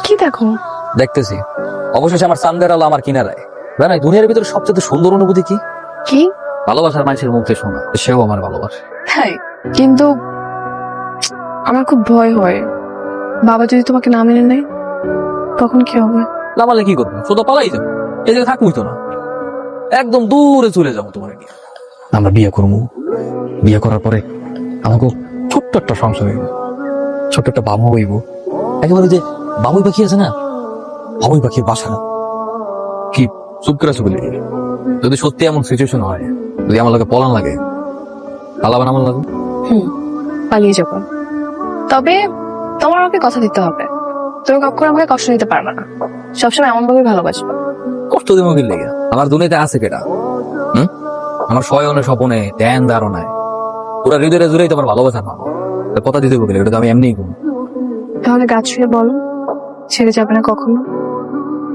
কি দেখো? দেখতেছি অবশেষে আমার সান্দের আলো আমার কিনারায়। জানাই দুনিয়ার ভিতরে সবচেয়ে সুন্দর অনুভূতি কি? কি? ভালোবাসার মানুষের মুখে শোনা সেও আমার ভালোবাসে। হ্যাঁ, কিন্তু আমার খুব ভয় হয়, বাবা যদি তোমাকে না মেনে নেয় তখন কি হবে? লামালে কি করবো? শুধু পালাই যাবো, এই জায়গায় থাকবোই তো না, একদম দূরে চলে যাবো তোমার নিয়ে। আমরা বিয়ে করবো, বিয়ে করার পরে আমাকে ছোট্ট একটা সংসার হইব, ছোট্ট একটা বাবু হইব, একেবারে যে বাবুই পাখি আছে না, বাবুই পাখির বাসা না। কি চুপ করে চুপ লেগে, যদি সত্যি এমন সিচুয়েশন হয়, যদি আমার লাগে পলান লাগে, পালাবার আমার লাগে। পালিয়ে যাবো, তবে তোমার আমাকে কথা দিতে হবে, তুমি কখনো আমাকে কষ্ট দিতে পারবে না, সবসময় এমন ভাবে ভালোবাসবে। কষ্ট দেবো কি লেগে? আমার দুনিয়াতে আছে কেটা? আমার শয়নে স্বপনে ধ্যান ধারণায় পুরা হৃদয়ে জুড়েই তোমার ভালোবাসা পাবো। কথা দিতে গেলে এটা তো আমি এমনিই করবো। তাহলে গাছ ছুঁয়ে বলো ছেড়ে যাবে না কখনো।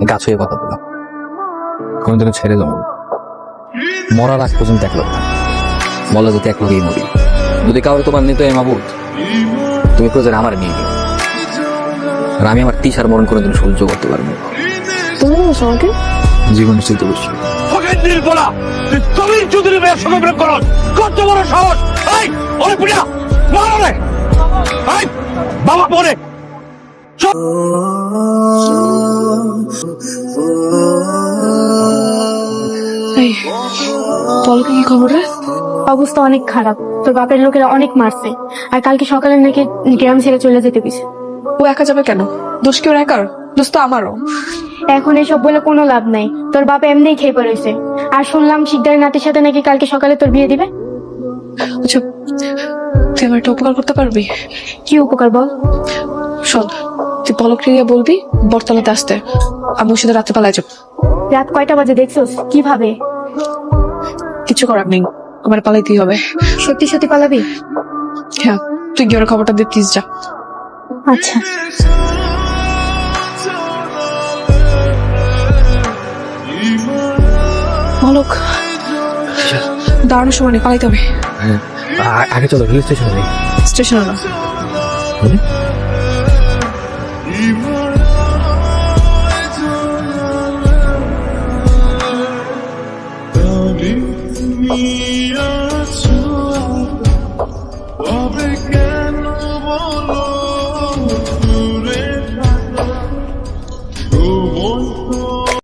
গাছ হয়ে কথা বললাম, কোনদিন ছেড়ে যাবো না। মরার আগ পর্যন্ত এক লোক বলা যদি এক লোকেই মরি। যদি কাউকে তোমার নিতে মাবুদ, তুমি প্রয়োজন আমার নিয়ে গেলে, আর আমি আমার তিসার মরণ কোনোদিন সহ্য করতে পারবো না। তুমি বলছো আমাকে? জীবন নিশ্চিত বসছি বাবা পরে এই বলো কি খবর রে? অবস্থা অনেক খারাপ, তোর বাপের লোকেরা অনেক মারছে, আর কালকে সকালে নাকি গ্রাম ছেড়ে চলে যেতে দিছে। ও একা যাবে কেন? দোষ কি ওর একার? দোষ তো আমারও। এখন এসব বলে কোনো লাভ নাই, তোর বাপ এমনিই খেয়ে পড়েছে। আর শুনলাম শিকদারের নাতির সাথে নাকি কালকে সকালে তোর বিয়ে দিবে। আচ্ছা, তুই আমার একটা উপকার করতে পারবি? কি উপকার বল? শোন, তুই পলক রিয়া বলবি বরতলাতে আসতে, আমি ওর সাথে রাত্রে পালাই যাবো। রাত কয়টা বাজে দেখছোস? কিভাবে? কিছু করার নেই, আমার পালাইতেই হবে। সত্যি সত্যি পালাবি? হ্যাঁ, তুই গিয়ে ওর খবরটা দিয়ে প্লিজ যা। আচ্ছা। পলক, দাঁড়ানোর সময় নেই, পালাইতে হবে। আগে চলো রেল স্টেশনে যাই। স্টেশনে না, তুমি আছো